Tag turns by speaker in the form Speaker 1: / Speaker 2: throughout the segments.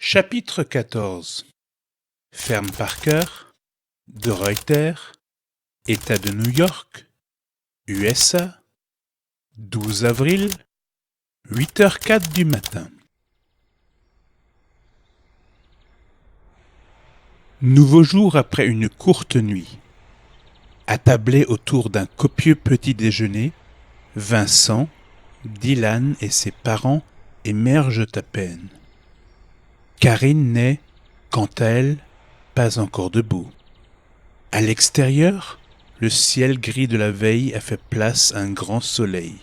Speaker 1: Chapitre 14. Ferme Parker, de Reuter, État de New York, USA, 12 avril, 8h04 du matin. Nouveau jour après une courte nuit. Attablés autour d'un copieux petit déjeuner, Vincent, Dylan et ses parents émergent à peine. Karine n'est, quant à elle, pas encore debout. À l'extérieur, le ciel gris de la veille a fait place à un grand soleil.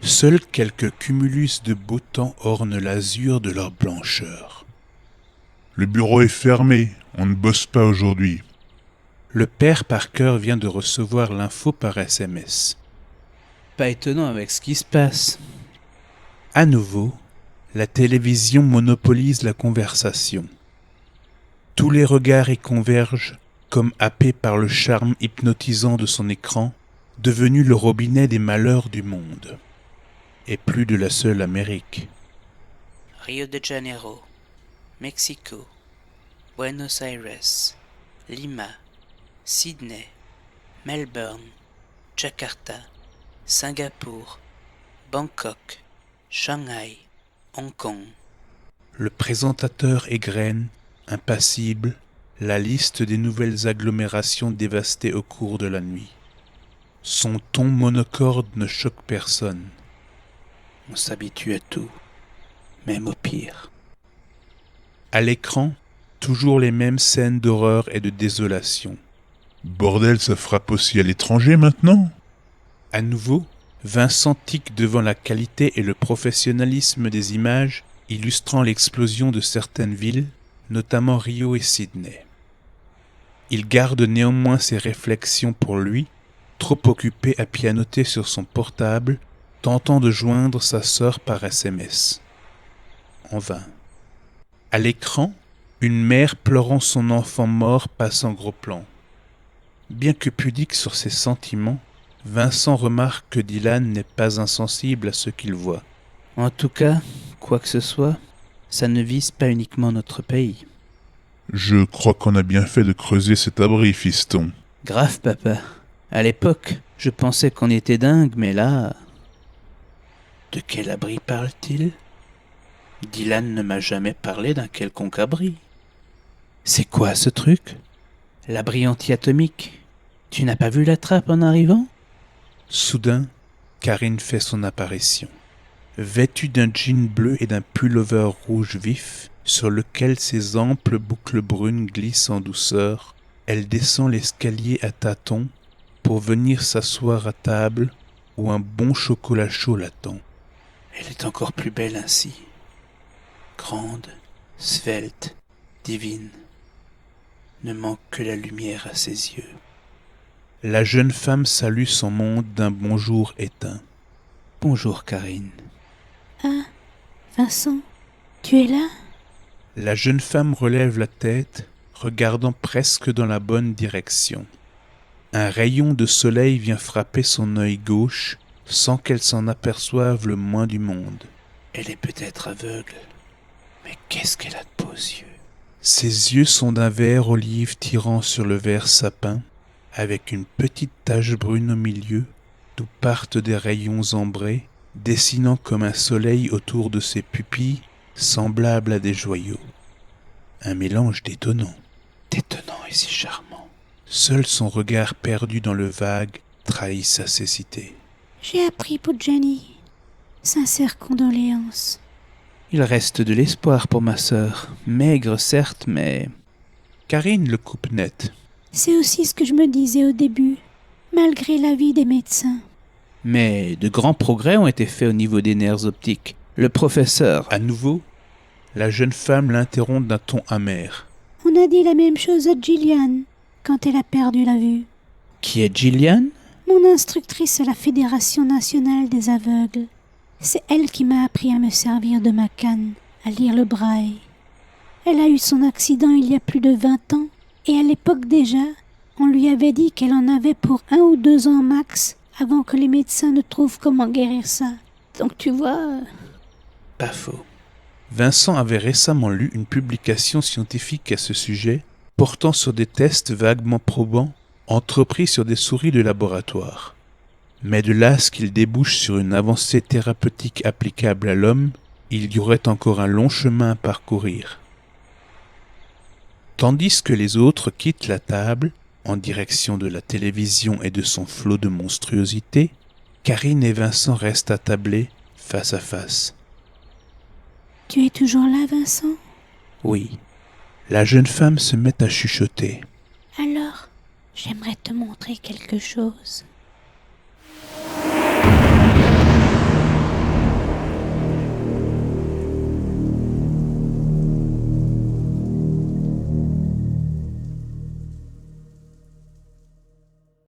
Speaker 1: Seuls quelques cumulus de beau temps ornent l'azur de leur blancheur.
Speaker 2: Le bureau est fermé, on ne bosse pas aujourd'hui.
Speaker 1: Le père Parker vient de recevoir l'info par SMS.
Speaker 3: Pas étonnant avec ce qui se passe.
Speaker 1: À nouveau, la télévision monopolise la conversation. Tous les regards y convergent, comme happés par le charme hypnotisant de son écran, devenu le robinet des malheurs du monde. Et plus de la seule Amérique.
Speaker 4: Rio de Janeiro, Mexico, Buenos Aires, Lima, Sydney, Melbourne, Jakarta, Singapour, Bangkok, Shanghai, Hong Kong.
Speaker 1: Le présentateur égrène, impassible, la liste des nouvelles agglomérations dévastées au cours de la nuit. Son ton monocorde ne choque personne.
Speaker 3: On s'habitue à tout, même au pire.
Speaker 1: À l'écran, toujours les mêmes scènes d'horreur et de désolation.
Speaker 2: Bordel, ça frappe aussi à l'étranger maintenant?
Speaker 1: À nouveau, Vincent tique devant la qualité et le professionnalisme des images illustrant l'explosion de certaines villes, notamment Rio et Sydney. Il garde néanmoins ses réflexions pour lui, trop occupé à pianoter sur son portable, tentant de joindre sa sœur par SMS. En vain. À l'écran, une mère pleurant son enfant mort passe en gros plan. Bien que pudique sur ses sentiments, Vincent remarque que Dylan n'est pas insensible à ce qu'il voit.
Speaker 3: En tout cas, quoi que ce soit, ça ne vise pas uniquement notre pays.
Speaker 2: Je crois qu'on a bien fait de creuser cet abri, fiston.
Speaker 3: Grave, papa. À l'époque, je pensais qu'on était dingue, mais là... De quel abri parle-t-il? Dylan ne m'a jamais parlé d'un quelconque abri. C'est quoi ce truc? L'abri anti-atomique? Tu n'as pas vu la trappe en arrivant?
Speaker 1: Soudain, Karine fait son apparition. Vêtue d'un jean bleu et d'un pullover rouge vif, sur lequel ses amples boucles brunes glissent en douceur, elle descend l'escalier à tâtons pour venir s'asseoir à table où un bon chocolat chaud l'attend.
Speaker 3: Elle est encore plus belle ainsi. Grande, svelte, divine. Ne manque que la lumière à ses yeux.
Speaker 1: La jeune femme salue son monde d'un bonjour éteint.
Speaker 3: Bonjour, Karine.
Speaker 5: Ah, Vincent, tu es là?
Speaker 1: La jeune femme relève la tête, regardant presque dans la bonne direction. Un rayon de soleil vient frapper son œil gauche, sans qu'elle s'en aperçoive le moins du monde.
Speaker 3: Elle est peut-être aveugle, mais qu'est-ce qu'elle a de beaux yeux.
Speaker 1: Ses yeux sont d'un vert olive tirant sur le vert sapin, avec une petite tache brune au milieu, d'où partent des rayons ambrés, dessinant comme un soleil autour de ses pupilles, semblables à des joyaux. Un mélange détonnant.
Speaker 3: Détonnant et si charmant.
Speaker 1: Seul son regard perdu dans le vague trahit sa cécité.
Speaker 5: J'ai appris pour Jenny. Sincères condoléances.
Speaker 3: Il reste de l'espoir pour ma sœur. Maigre, certes, mais...
Speaker 1: Karine le coupe net.
Speaker 5: C'est aussi ce que je me disais au début, malgré l'avis des médecins.
Speaker 3: Mais de grands progrès ont été faits au niveau des nerfs optiques. Le professeur...
Speaker 1: À nouveau, la jeune femme l'interrompt d'un ton amer.
Speaker 5: On a dit la même chose à Gillian, quand elle a perdu la vue.
Speaker 3: Qui est Gillian?
Speaker 5: Mon instructrice à la Fédération nationale des aveugles. C'est elle qui m'a appris à me servir de ma canne, à lire le braille. Elle a eu son accident il y a plus de 20 ans, et à l'époque déjà, on lui avait dit qu'elle en avait pour 1 ou 2 ans max, avant que les médecins ne trouvent comment guérir ça. Donc tu vois...
Speaker 3: Pas faux.
Speaker 1: Vincent avait récemment lu une publication scientifique à ce sujet, portant sur des tests vaguement probants entrepris sur des souris de laboratoire. Mais de là à ce qu'il débouche sur une avancée thérapeutique applicable à l'homme, il y aurait encore un long chemin à parcourir. Tandis que les autres quittent la table, en direction de la télévision et de son flot de monstruosités, Karine et Vincent restent attablés, face à face.
Speaker 5: Tu es toujours là, Vincent?
Speaker 1: Oui. La jeune femme se met à chuchoter.
Speaker 5: Alors, j'aimerais te montrer quelque chose.